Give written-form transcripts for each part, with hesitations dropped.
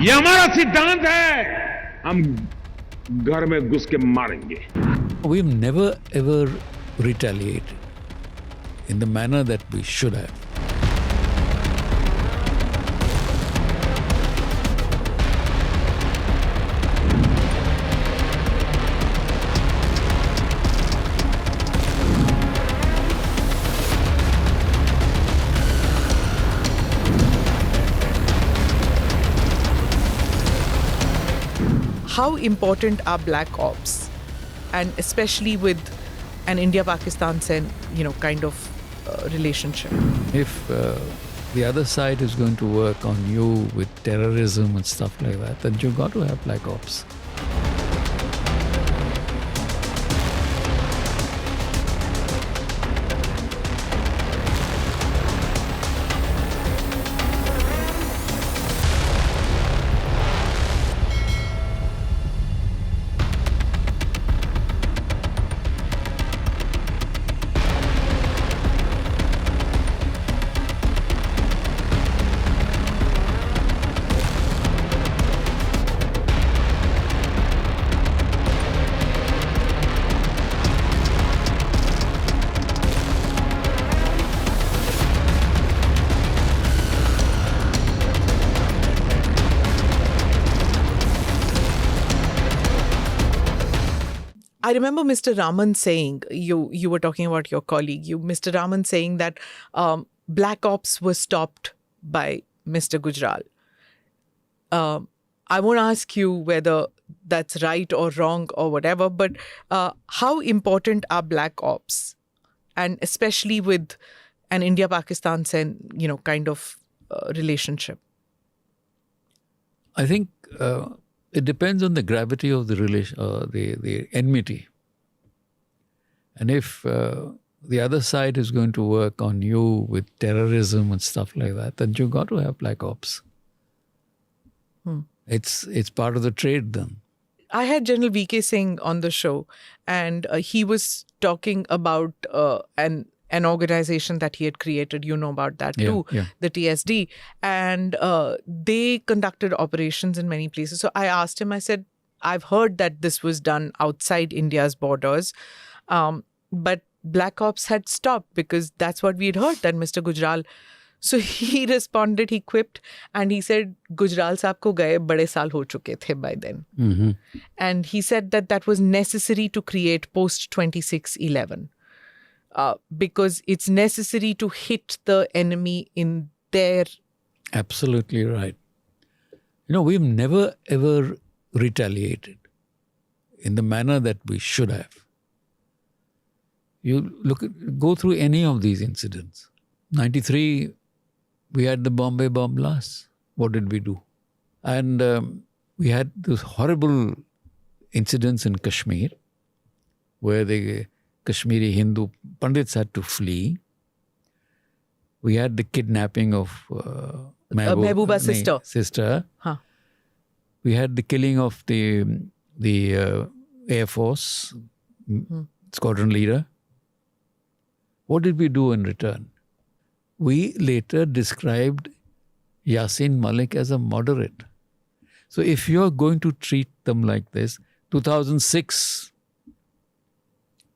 ये हमारा सिद्धांत है, हम घर में घुस के मारेंगे. We've never ever retaliated in the manner that we should have. How important are black ops, and especially with an India-Pakistan kind of relationship? If the other side is going to work on you with terrorism and stuff like that, then you've got to have black ops. I remember Mr. Raman saying, you were talking about your colleague, Mr. Raman saying that black ops was stopped by Mr. Gujral. I won't ask you whether that's right or wrong or whatever, but how important are black ops, and especially with an India-Pakistan kind of relationship? I think it depends on the gravity of the relation, the enmity. And if the other side is going to work on you with terrorism and stuff like that, then you've got to have black ops. It's part of the trade then. I had General VK Singh on the show, and he was talking about an organization that he had created. You know about that too, the TSD. And they conducted operations in many places. So I asked him, I said, I've heard that this was done outside India's borders, but black ops had stopped because that's what we had heard, that Mr. Gujral. So he responded, he quipped, and he said, Gujral saab ko gaye bade saal ho chuke the by then. Mm-hmm. And he said that was necessary to create post-26/11. Because it's necessary to hit the enemy in their... Absolutely right. We've never ever retaliated in the manner that we should have. Go through any of these incidents. 93, we had the Bombay bomb blast. What did we do? And we had those horrible incidents in Kashmir where the Kashmiri Hindu Pandits had to flee. We had the kidnapping of Mehbooba's sister. Huh. We had the killing of the Air Force squadron leader. What did we do in return? We later described Yasin Malik as a moderate. So if you're going to treat them like this, 2006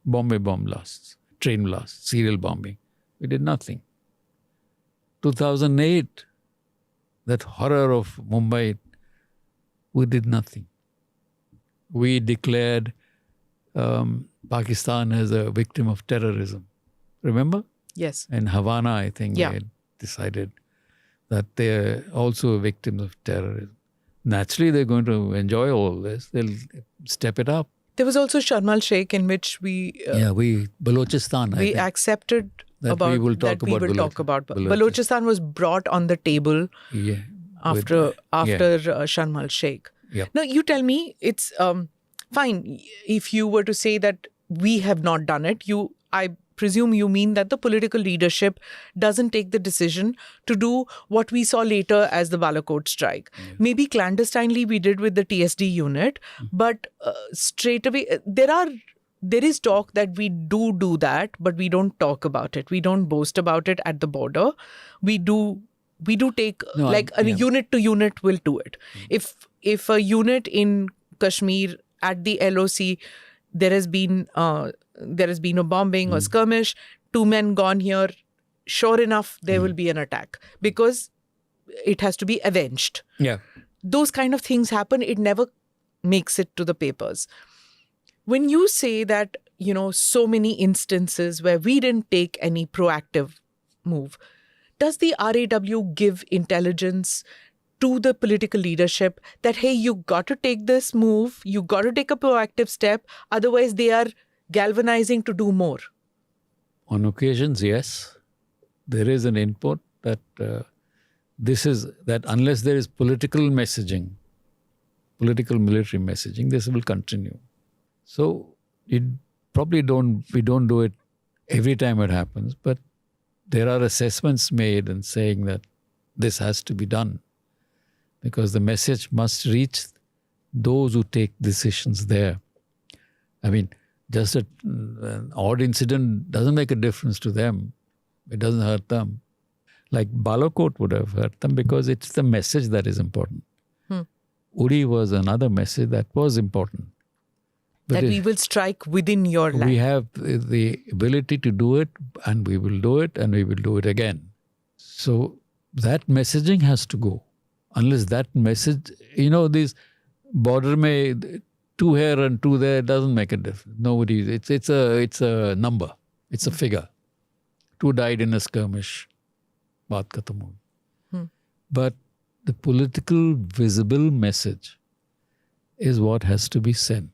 Bombay bomb blasts, train blasts, serial bombing, we did nothing. 2008, that horror of Mumbai, we did nothing. We declared Pakistan as a victim of terrorism. Remember? Yes. In Havana, I think, they had decided that they're also victims of terrorism. Naturally, they're going to enjoy all this. They'll step it up. There was also Sharm el-Sheikh, in which Balochistan. We accepted that we will talk about Balochistan was brought on the table after Sharm el-Sheikh. Yeah. Now, you tell me, it's fine if you were to say that we have not done it. I presume you mean that the political leadership doesn't take the decision to do what we saw later as the Balakot strike. Yeah. Maybe clandestinely we did with the TSD unit, but straight away there is talk that we do that, but we don't talk about it. We don't boast about it at the border. We do we do take No, like a unit to unit will do it. If a unit in Kashmir at the LOC, there has been a bombing or skirmish, 2 men gone here, sure enough there will be an attack because it has to be avenged. Yeah. Those kind of things happen. It never makes it to the papers. When you say that, so many instances where we didn't take any proactive move, does the RAW give intelligence to the political leadership that, hey, you got to take this move, you got to take a proactive step, otherwise they are galvanizing to do more? On occasions, yes. There is an input that that unless there is political messaging, political military messaging, this will continue. So we don't do it every time it happens, but there are assessments made and saying that this has to be done because the message must reach those who take decisions there. I mean, just an odd incident doesn't make a difference to them. It doesn't hurt them. Like Balakot would have hurt them because it's the message that is important. Uri was another message that was important. But that we will strike within your land. We have the ability to do it, and we will do it, and we will do it again. So that messaging has to go. Unless that message, these border mein 2 here and 2 there doesn't make a difference. It's a number. It's a figure. 2 died in a skirmish. Baat khatam ho gayi. But the political visible message is what has to be sent.